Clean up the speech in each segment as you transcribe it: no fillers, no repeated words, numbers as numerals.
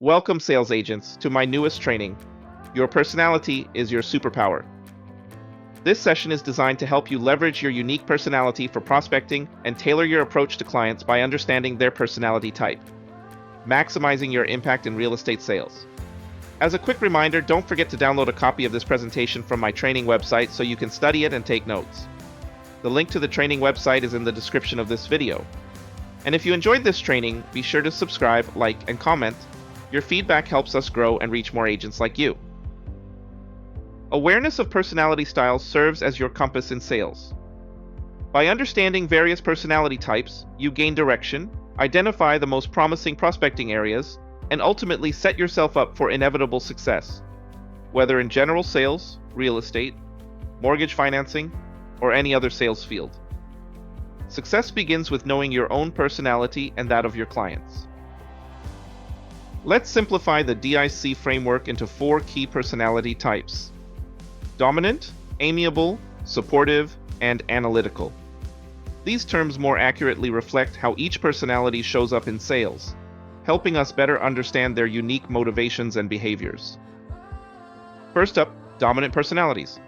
Welcome, sales agents, to my newest training. Your personality is your superpower. This session is designed to help you leverage your unique personality for prospecting and tailor your approach to clients by understanding their personality type, maximizing your impact in real estate sales. As a quick reminder, don't forget to download a copy of this presentation from my training website so you can study it and take notes. The link to the training website is in the description of this video. And if you enjoyed this training, be sure to subscribe, like, and comment. Your feedback helps us grow and reach more agents like you. Awareness of personality styles serves as your compass in sales. By understanding various personality types, you gain direction, identify the most promising prospecting areas, and ultimately set yourself up for inevitable success, whether in general sales, real estate, mortgage financing, or any other sales field. Success begins with knowing your own personality and that of your clients. Let's simplify the DIC framework into 4 key personality types: dominant, amiable, supportive, and analytical. These terms more accurately reflect how each personality shows up in sales, helping us better understand their unique motivations and behaviors. First up, dominant personalities.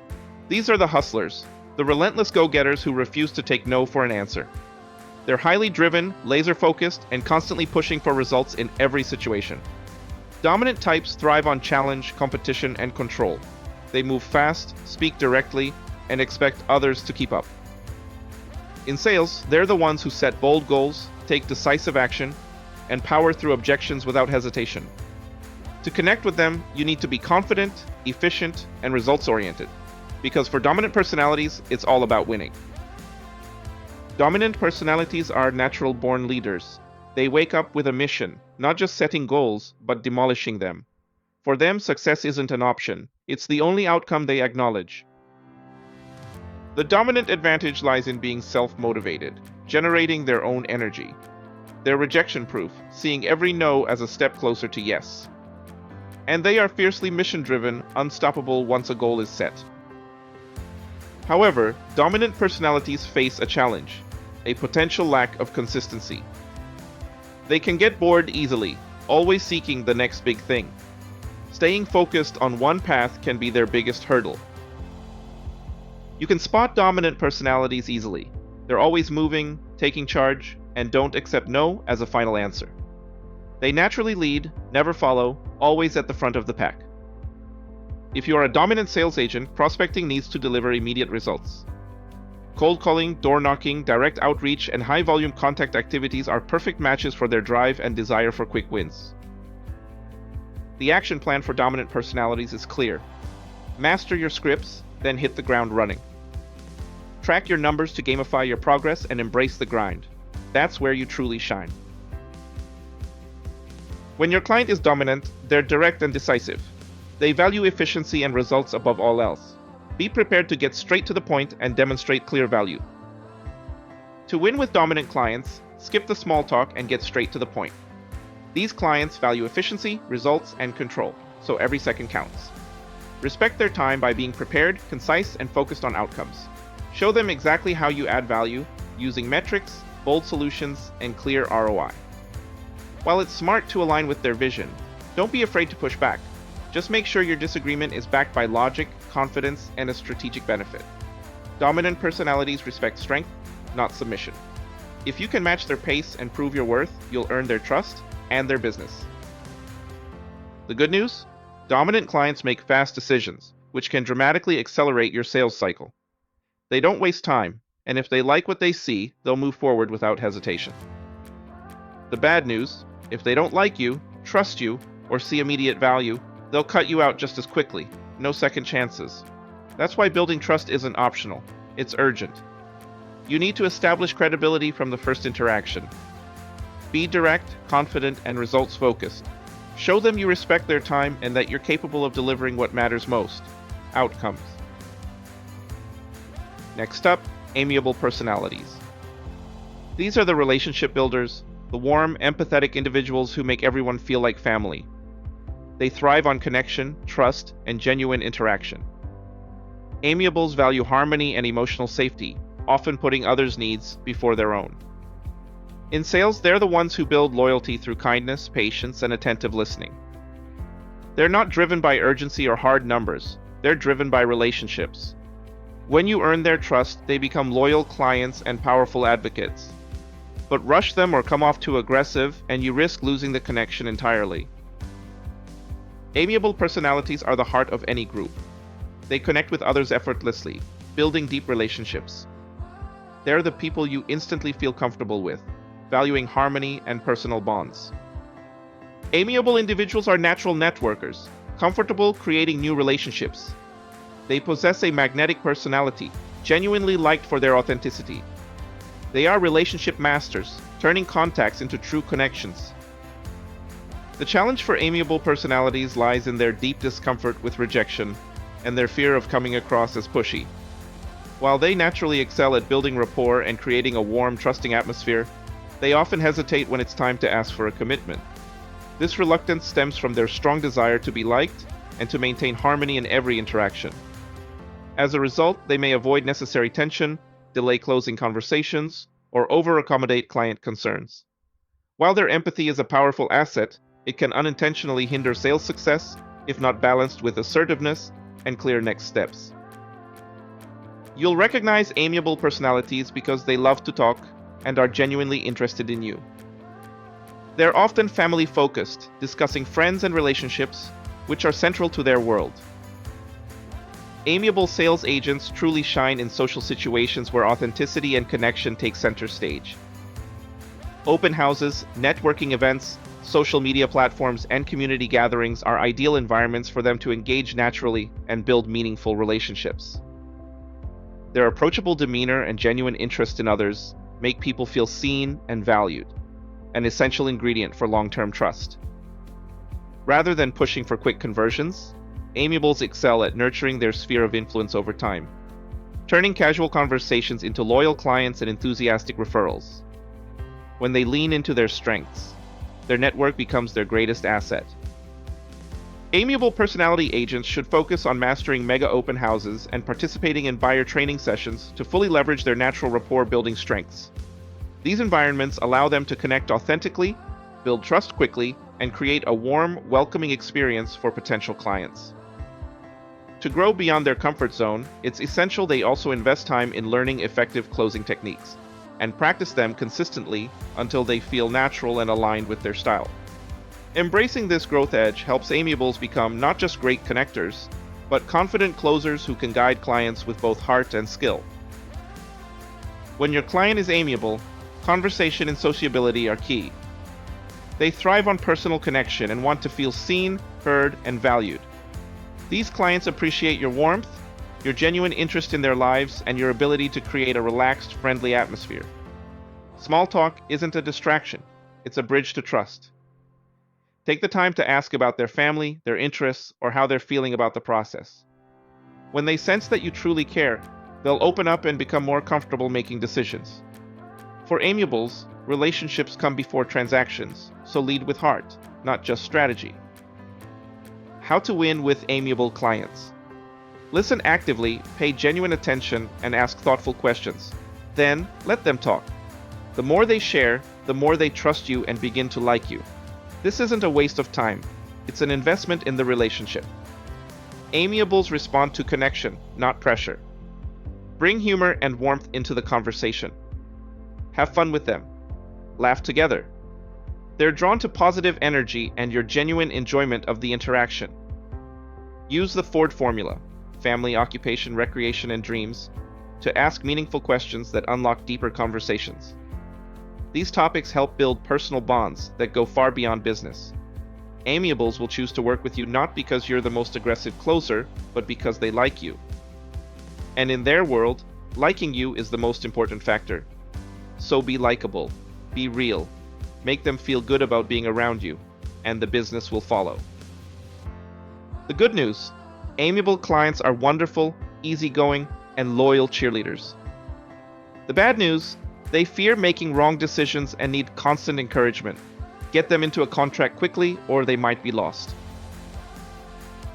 These are the hustlers, the relentless go-getters who refuse to take no for an answer. They're highly driven, laser-focused, and constantly pushing for results in every situation. Dominant types thrive on challenge, competition, and control. They move fast, speak directly, and expect others to keep up. In sales, they're the ones who set bold goals, take decisive action, and power through objections without hesitation. To connect with them, you need to be confident, efficient, and results-oriented. Because for dominant personalities, it's all about winning. Dominant personalities are natural-born leaders. They wake up with a mission, not just setting goals, but demolishing them. For them, success isn't an option. It's the only outcome they acknowledge. The dominant advantage lies in being self-motivated, generating their own energy. They're rejection-proof, seeing every no as a step closer to yes. And they are fiercely mission-driven, unstoppable once a goal is set. However, dominant personalities face a challenge: a potential lack of consistency. They can get bored easily, always seeking the next big thing. Staying focused on one path can be their biggest hurdle. You can spot dominant personalities easily. They're always moving, taking charge, and don't accept no as a final answer. They naturally lead, never follow, always at the front of the pack. If you are a dominant sales agent, prospecting needs to deliver immediate results. Cold calling, door knocking, direct outreach, and high-volume contact activities are perfect matches for their drive and desire for quick wins. The action plan for dominant personalities is clear. Master your scripts, then hit the ground running. Track your numbers to gamify your progress and embrace the grind. That's where you truly shine. When your client is dominant, they're direct and decisive. They value efficiency and results above all else. Be prepared to get straight to the point and demonstrate clear value. To win with dominant clients, skip the small talk and get straight to the point. These clients value efficiency, results, and control, so every second counts. Respect their time by being prepared, concise, and focused on outcomes. Show them exactly how you add value, using metrics, bold solutions, and clear ROI. While it's smart to align with their vision, don't be afraid to push back. Just make sure your disagreement is backed by logic, confidence, and a strategic benefit. Dominant personalities respect strength, not submission. If you can match their pace and prove your worth, you'll earn their trust and their business. The good news? Dominant clients make fast decisions, which can dramatically accelerate your sales cycle. They don't waste time, and if they like what they see, they'll move forward without hesitation. The bad news? If they don't like you, trust you, or see immediate value, they'll cut you out just as quickly. No second chances. That's why building trust isn't optional. It's urgent. You need to establish credibility from the first interaction. Be direct, confident, and results-focused. Show them you respect their time and that you're capable of delivering what matters most: outcomes. Next up, amiable personalities. These are the relationship builders, the warm, empathetic individuals who make everyone feel like family. They thrive on connection, trust, and genuine interaction. Amiables value harmony and emotional safety, often putting others' needs before their own. In sales, they're the ones who build loyalty through kindness, patience, and attentive listening. They're not driven by urgency or hard numbers, they're driven by relationships. When you earn their trust, they become loyal clients and powerful advocates. But rush them or come off too aggressive, and you risk losing the connection entirely. Amiable personalities are the heart of any group. They connect with others effortlessly, building deep relationships. They're the people you instantly feel comfortable with, valuing harmony and personal bonds. Amiable individuals are natural networkers, comfortable creating new relationships. They possess a magnetic personality, genuinely liked for their authenticity. They are relationship masters, turning contacts into true connections. The challenge for amiable personalities lies in their deep discomfort with rejection and their fear of coming across as pushy. While they naturally excel at building rapport and creating a warm, trusting atmosphere, they often hesitate when it's time to ask for a commitment. This reluctance stems from their strong desire to be liked and to maintain harmony in every interaction. As a result, they may avoid necessary tension, delay closing conversations, or over-accommodate client concerns. While their empathy is a powerful asset, it can unintentionally hinder sales success if not balanced with assertiveness and clear next steps. You'll recognize amiable personalities because they love to talk and are genuinely interested in you. They're often family-focused, discussing friends and relationships, which are central to their world. Amiable sales agents truly shine in social situations where authenticity and connection take center stage. Open houses, networking events, social media platforms, and community gatherings are ideal environments for them to engage naturally and build meaningful relationships. Their approachable demeanor and genuine interest in others make people feel seen and valued, an essential ingredient for long-term trust. Rather than pushing for quick conversions, amiables excel at nurturing their sphere of influence over time, turning casual conversations into loyal clients and enthusiastic referrals. When they lean into their strengths, their network becomes their greatest asset. Amiable personality agents should focus on mastering mega open houses and participating in buyer training sessions to fully leverage their natural rapport-building strengths. These environments allow them to connect authentically, build trust quickly, and create a warm, welcoming experience for potential clients. To grow beyond their comfort zone, it's essential they also invest time in learning effective closing techniques and practice them consistently until they feel natural and aligned with their style. Embracing this growth edge helps amiables become not just great connectors, but confident closers who can guide clients with both heart and skill. When your client is amiable, conversation and sociability are key. They thrive on personal connection and want to feel seen, heard, and valued. These clients appreciate your warmth, your genuine interest in their lives, and your ability to create a relaxed, friendly atmosphere. Small talk isn't a distraction, it's a bridge to trust. Take the time to ask about their family, their interests, or how they're feeling about the process. When they sense that you truly care, they'll open up and become more comfortable making decisions. For amiables, relationships come before transactions, so lead with heart, not just strategy. How to win with amiable clients. Listen actively, pay genuine attention, and ask thoughtful questions. Then, let them talk. The more they share, the more they trust you and begin to like you. This isn't a waste of time, it's an investment in the relationship. Amiables respond to connection, not pressure. Bring humor and warmth into the conversation. Have fun with them. Laugh together. They're drawn to positive energy and your genuine enjoyment of the interaction. Use the Ford formula, family, occupation, recreation, and dreams, to ask meaningful questions that unlock deeper conversations. These topics help build personal bonds that go far beyond business. Amiables will choose to work with you not because you're the most aggressive closer, but because they like you. And in their world, liking you is the most important factor. So be likable, be real, make them feel good about being around you, and the business will follow. The good news: amiable clients are wonderful, easygoing, and loyal cheerleaders. The bad news: they fear making wrong decisions and need constant encouragement. Get them into a contract quickly or they might be lost.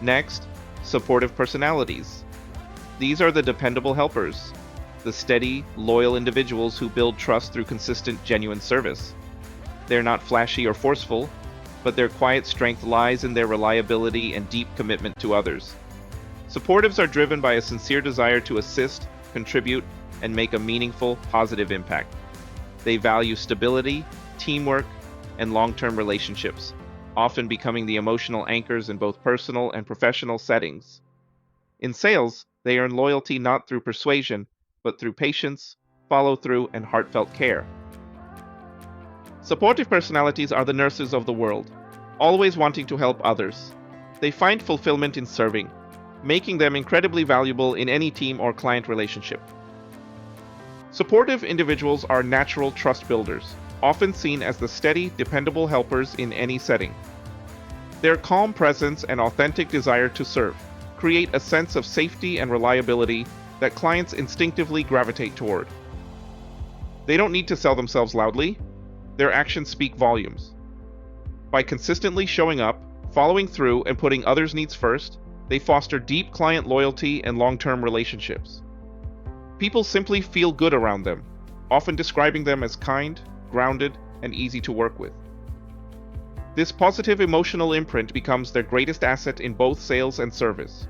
Next, supportive personalities. These are the dependable helpers. the steady, loyal individuals who build trust through consistent, genuine service. They're not flashy or forceful, but their quiet strength lies in their reliability and deep commitment to others. Supportives are driven by a sincere desire to assist, contribute, and make a meaningful, positive impact. They value stability, teamwork, and long-term relationships, often becoming the emotional anchors in both personal and professional settings. In sales, they earn loyalty not through persuasion, but through patience, follow-through, and heartfelt care. Supportive personalities are the nurses of the world, always wanting to help others. They find fulfillment in serving, making them incredibly valuable in any team or client relationship. Supportive individuals are natural trust builders, often seen as the steady, dependable helpers in any setting. Their calm presence and authentic desire to serve create a sense of safety and reliability that clients instinctively gravitate toward. They don't need to sell themselves loudly. Their actions speak volumes. By consistently showing up, following through, and putting others' needs first, they foster deep client loyalty and long-term relationships. People simply feel good around them, often describing them as kind, grounded, and easy to work with. This positive emotional imprint becomes their greatest asset in both sales and service.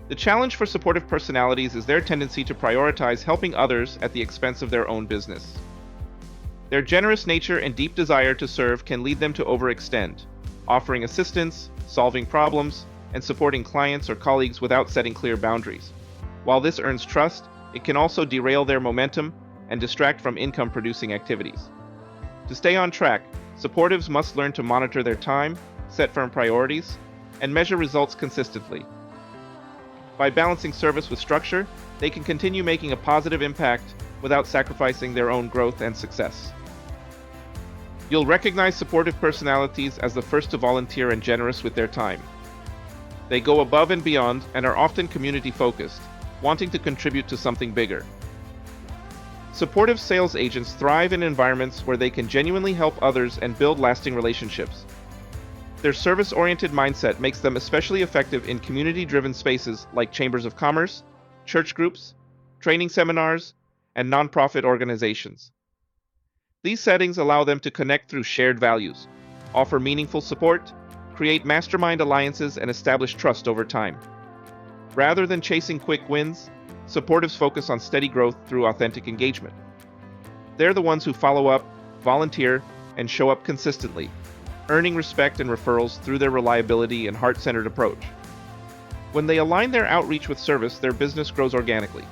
The challenge for supportive personalities is their tendency to prioritize helping others at the expense of their own business. Their generous nature and deep desire to serve can lead them to overextend, offering assistance, solving problems, and supporting clients or colleagues without setting clear boundaries. While this earns trust, it can also derail their momentum and distract from income-producing activities. To stay on track, supportives must learn to monitor their time, set firm priorities, and measure results consistently. By balancing service with structure, they can continue making a positive impact without sacrificing their own growth and success. You'll recognize supportive personalities as the first to volunteer and generous with their time. They go above and beyond and are often community-focused, wanting to contribute to something bigger. Supportive sales agents thrive in environments where they can genuinely help others and build lasting relationships. Their service-oriented mindset makes them especially effective in community-driven spaces like chambers of commerce, church groups, training seminars, and nonprofit organizations. These settings allow them to connect through shared values, offer meaningful support, create mastermind alliances, and establish trust over time. Rather than chasing quick wins, supportives focus on steady growth through authentic engagement. They're the ones who follow up, volunteer, and show up consistently, earning respect and referrals through their reliability and heart-centered approach. When they align their outreach with service, their business grows organically.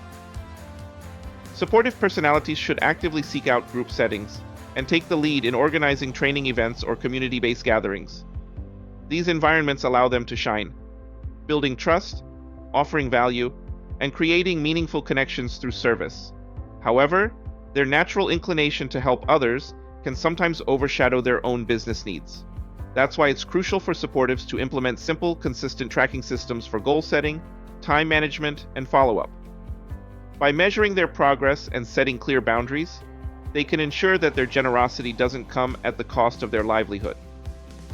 Supportive personalities should actively seek out group settings and take the lead in organizing training events or community-based gatherings. These environments allow them to shine, building trust, offering value, and creating meaningful connections through service. However, their natural inclination to help others can sometimes overshadow their own business needs. That's why it's crucial for supportives to implement simple, consistent tracking systems for goal setting, time management, and follow-up. By measuring their progress and setting clear boundaries, they can ensure that their generosity doesn't come at the cost of their livelihood.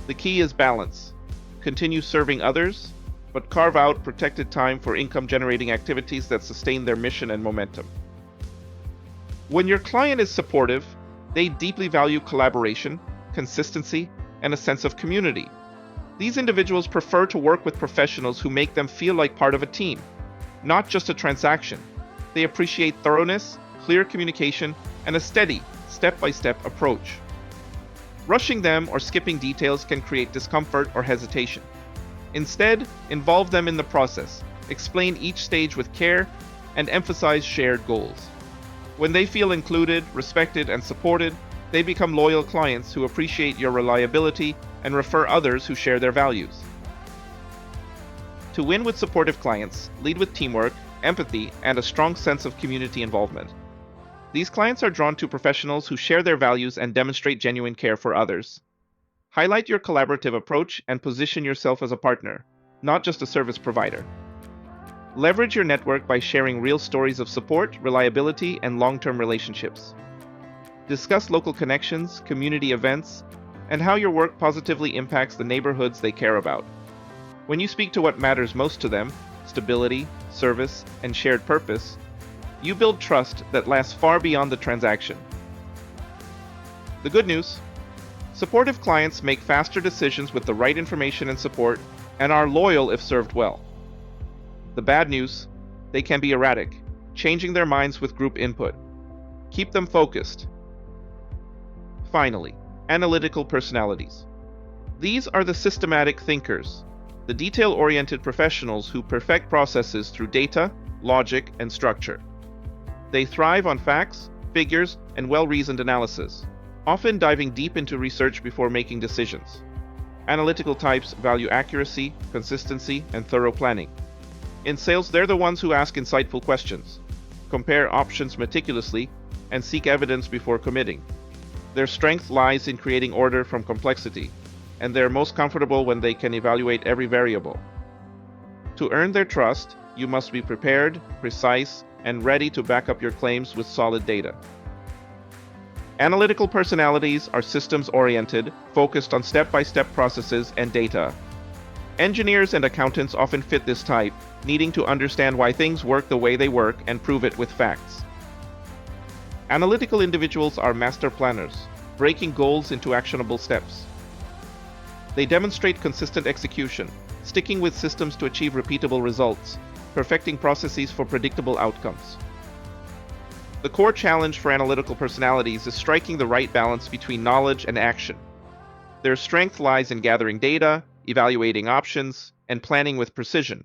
The key is balance. Continue serving others, but carve out protected time for income-generating activities that sustain their mission and momentum. When your client is supportive, they deeply value collaboration, consistency, and a sense of community. These individuals prefer to work with professionals who make them feel like part of a team, not just a transaction. They appreciate thoroughness, clear communication, and a steady, step-by-step approach. Rushing them or skipping details can create discomfort or hesitation. Instead, involve them in the process, explain each stage with care, and emphasize shared goals. When they feel included, respected, and supported, they become loyal clients who appreciate your reliability and refer others who share their values. To win with supportive clients, lead with teamwork, empathy, and a strong sense of community involvement. These clients are drawn to professionals who share their values and demonstrate genuine care for others. Highlight your collaborative approach and position yourself as a partner, not just a service provider. Leverage your network by sharing real stories of support, reliability, and long-term relationships. Discuss local connections, community events, and how your work positively impacts the neighborhoods they care about. When you speak to what matters most to them, stability, service, and shared purpose, You build trust that lasts far beyond the transaction. The good news: supportive clients make faster decisions with the right information and support and are loyal if served well. The bad news: they can be erratic, changing their minds with group input. Keep them focused. Finally, analytical personalities. These are the systematic thinkers, the detail-oriented professionals who perfect processes through data, logic, and structure. They thrive on facts, figures, and well-reasoned analysis, often diving deep into research before making decisions. Analytical types value accuracy, consistency, and thorough planning. In sales, they're the ones who ask insightful questions, compare options meticulously, and seek evidence before committing. Their strength lies in creating order from complexity, and they're most comfortable when they can evaluate every variable. To earn their trust, you must be prepared, precise, and ready to back up your claims with solid data. Analytical personalities are systems-oriented, focused on step-by-step processes and data. Engineers and accountants often fit this type, needing to understand why things work the way they work and prove it with facts. Analytical individuals are master planners, breaking goals into actionable steps. They demonstrate consistent execution, sticking with systems to achieve repeatable results, perfecting processes for predictable outcomes. The core challenge for analytical personalities is striking the right balance between knowledge and action. Their strength lies in gathering data, evaluating options, and planning with precision.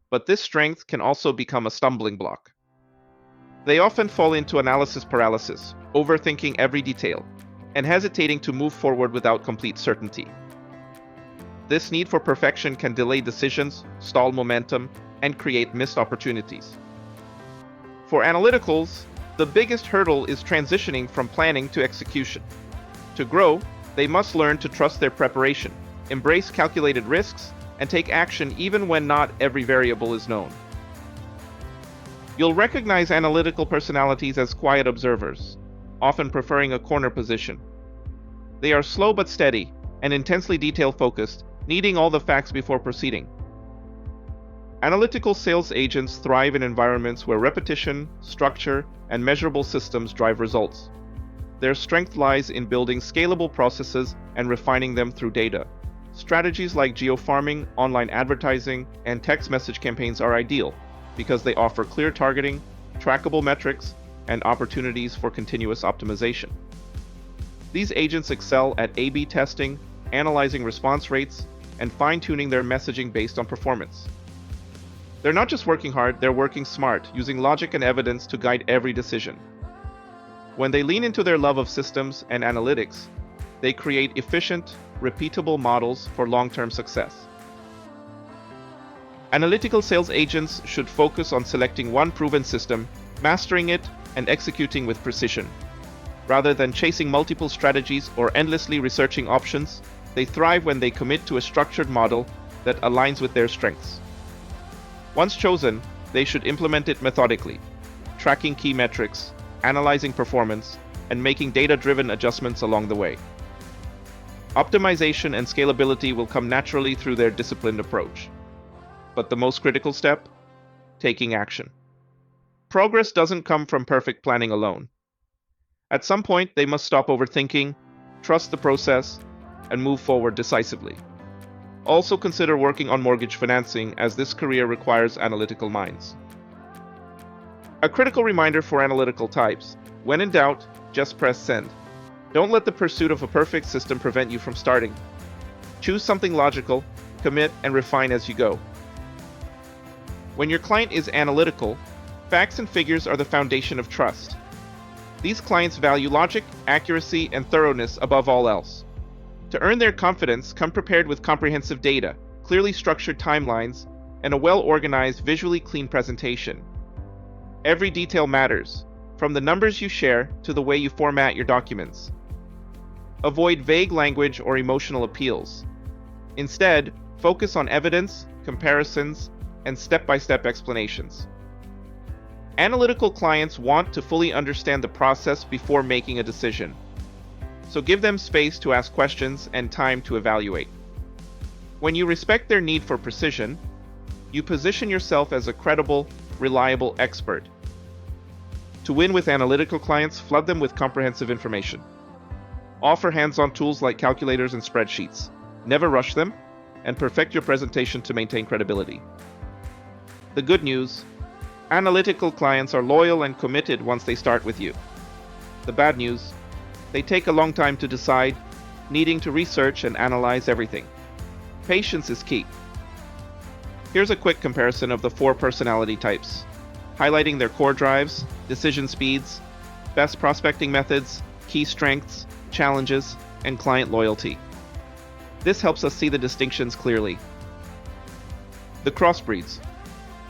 But this strength can also become a stumbling block. They often fall into analysis paralysis, overthinking every detail, and hesitating to move forward without complete certainty. This need for perfection can delay decisions, stall momentum, and create missed opportunities. For analyticals, the biggest hurdle is transitioning from planning to execution. To grow, they must learn to trust their preparation, embrace calculated risks, and take action even when not every variable is known. You'll recognize analytical personalities as quiet observers, often preferring a corner position. They are slow but steady and intensely detail-focused, needing all the facts before proceeding. Analytical sales agents thrive in environments where repetition, structure, and measurable systems drive results. Their strength lies in building scalable processes and refining them through data. Strategies like geofarming, online advertising, and text message campaigns are ideal because they offer clear targeting, trackable metrics, and opportunities for continuous optimization. These agents excel at A/B testing, analyzing response rates, and fine-tuning their messaging based on performance. They're not just working hard, they're working smart, using logic and evidence to guide every decision. When they lean into their love of systems and analytics, they create efficient, repeatable models for long-term success. Analytical sales agents should focus on selecting one proven system, mastering it, and executing with precision. Rather than chasing multiple strategies or endlessly researching options, they thrive when they commit to a structured model that aligns with their strengths. Once chosen, they should implement it methodically, tracking key metrics, analyzing performance, and making data-driven adjustments along the way. Optimization and scalability will come naturally through their disciplined approach. But the most critical step? Taking action. Progress doesn't come from perfect planning alone. At some point, they must stop overthinking, trust the process, and move forward decisively. Also consider working on mortgage financing, as this career requires analytical minds. A critical reminder for analytical types: when in doubt, just press send. Don't let the pursuit of a perfect system prevent you from starting. Choose something logical, commit, and refine as you go. When your client is analytical, facts and figures are the foundation of trust. These clients value logic, accuracy, and thoroughness above all else. To earn their confidence, come prepared with comprehensive data, clearly structured timelines, and a well-organized, visually clean presentation. Every detail matters, from the numbers you share to the way you format your documents. Avoid vague language or emotional appeals. Instead, focus on evidence, comparisons, and step-by-step explanations. Analytical clients want to fully understand the process before making a decision, so give them space to ask questions and time to evaluate. When you respect their need for precision, you position yourself as a credible, reliable expert. To win with analytical clients, flood them with comprehensive information. Offer hands-on tools like calculators and spreadsheets. Never rush them, and perfect your presentation to maintain credibility. The good news: analytical clients are loyal and committed once they start with you. The bad news: they take a long time to decide, needing to research and analyze everything. Patience is key. Here's a quick comparison of the 4 personality types, highlighting their core drives, decision speeds, best prospecting methods, key strengths, challenges, and client loyalty. This helps us see the distinctions clearly. The crossbreeds.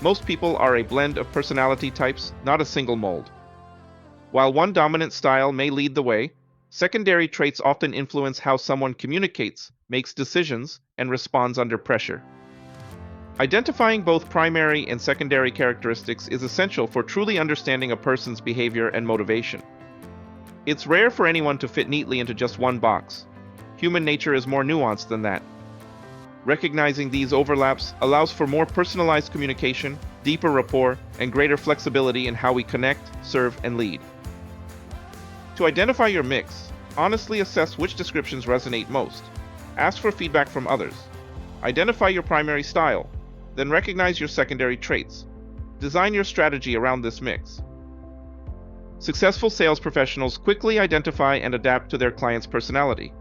Most people are a blend of personality types, not a single mold. While one dominant style may lead the way, secondary traits often influence how someone communicates, makes decisions, and responds under pressure. Identifying both primary and secondary characteristics is essential for truly understanding a person's behavior and motivation. It's rare for anyone to fit neatly into just one box. Human nature is more nuanced than that. Recognizing these overlaps allows for more personalized communication, deeper rapport, and greater flexibility in how we connect, serve, and lead. To identify your mix, honestly assess which descriptions resonate most. Ask for feedback from others. Identify your primary style, then recognize your secondary traits. Design your strategy around this mix. Successful sales professionals quickly identify and adapt to their client's personality.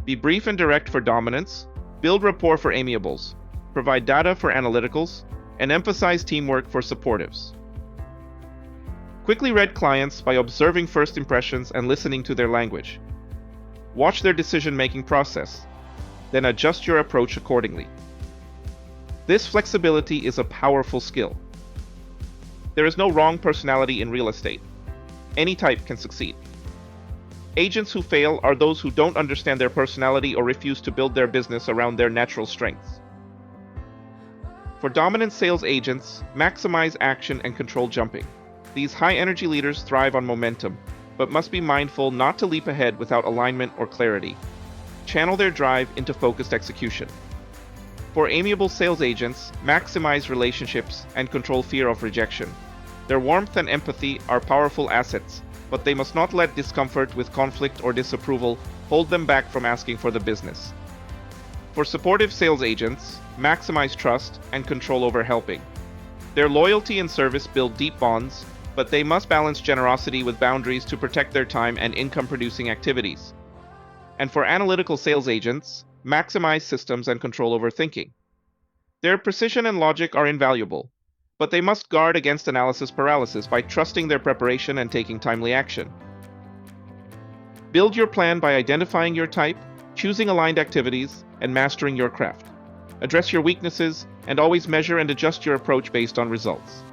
Be brief and direct for dominance, build rapport for amiables, provide data for analyticals, and emphasize teamwork for supportives. Quickly read clients by observing first impressions and listening to their language. Watch their decision-making process, then adjust your approach accordingly. This flexibility is a powerful skill. There is no wrong personality in real estate. Any type can succeed. Agents who fail are those who don't understand their personality or refuse to build their business around their natural strengths. For dominant sales agents, maximize action and control jumping. These high-energy leaders thrive on momentum, but must be mindful not to leap ahead without alignment or clarity. Channel their drive into focused execution. For amiable sales agents, maximize relationships and control fear of rejection. Their warmth and empathy are powerful assets, but they must not let discomfort with conflict or disapproval hold them back from asking for the business. For supportive sales agents, maximize trust and control over helping. Their loyalty and service build deep bonds, but they must balance generosity with boundaries to protect their time and income-producing activities. And for analytical sales agents, maximize systems and control over thinking. Their precision and logic are invaluable, but they must guard against analysis paralysis by trusting their preparation and taking timely action. Build your plan by identifying your type, choosing aligned activities, and mastering your craft. Address your weaknesses, and always measure and adjust your approach based on results.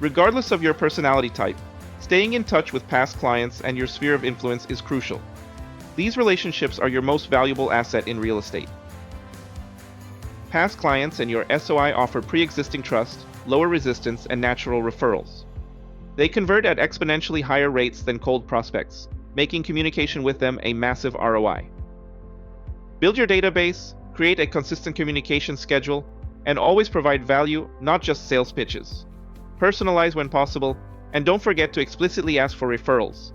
Regardless of your personality type, staying in touch with past clients and your sphere of influence is crucial. These relationships are your most valuable asset in real estate. Past clients and your SOI offer pre-existing trust, lower resistance, and natural referrals. They convert at exponentially higher rates than cold prospects, making communication with them a massive ROI. Build your database, create a consistent communication schedule, and always provide value, not just sales pitches. Personalize when possible, and don't forget to explicitly ask for referrals.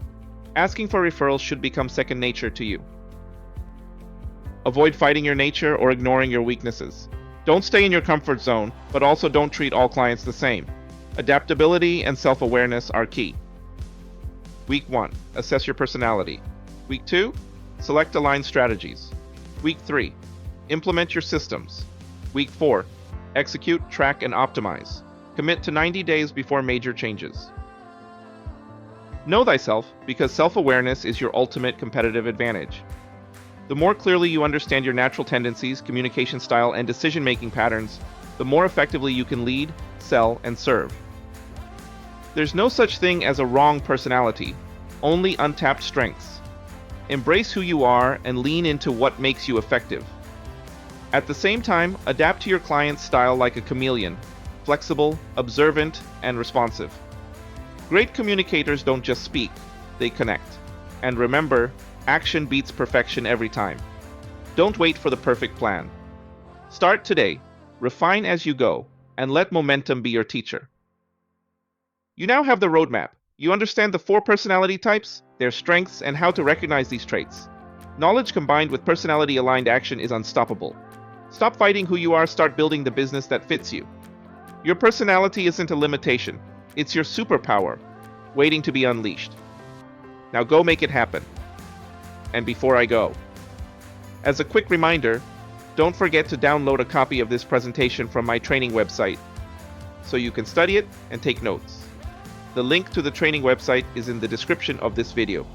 Asking for referrals should become second nature to you. Avoid fighting your nature or ignoring your weaknesses. Don't stay in your comfort zone, but also don't treat all clients the same. Adaptability and self-awareness are key. Week 1. Assess your personality. Week 2. Select aligned strategies. Week 3. Implement your systems. Week 4. Execute, track, and optimize. Commit to 90 days before major changes. Know thyself, because self-awareness is your ultimate competitive advantage. The more clearly you understand your natural tendencies, communication style, and decision-making patterns, the more effectively you can lead, sell, and serve. There's no such thing as a wrong personality, only untapped strengths. Embrace who you are and lean into what makes you effective. At the same time, adapt to your client's style like a chameleon, flexible, observant, and responsive. Great communicators don't just speak, they connect. And remember, action beats perfection every time. Don't wait for the perfect plan. Start today, refine as you go, and let momentum be your teacher. You now have the roadmap. You understand the 4 personality types, their strengths, and how to recognize these traits. Knowledge combined with personality-aligned action is unstoppable. Stop fighting who you are, start building the business that fits you. Your personality isn't a limitation. It's your superpower, waiting to be unleashed. Now go make it happen. And before I go, as a quick reminder, don't forget to download a copy of this presentation from my training website so you can study it and take notes. The link to the training website is in the description of this video.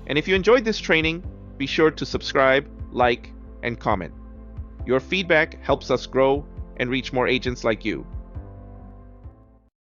And if you enjoyed this training, be sure to subscribe, like, and comment. Your feedback helps us grow and reach more agents like you.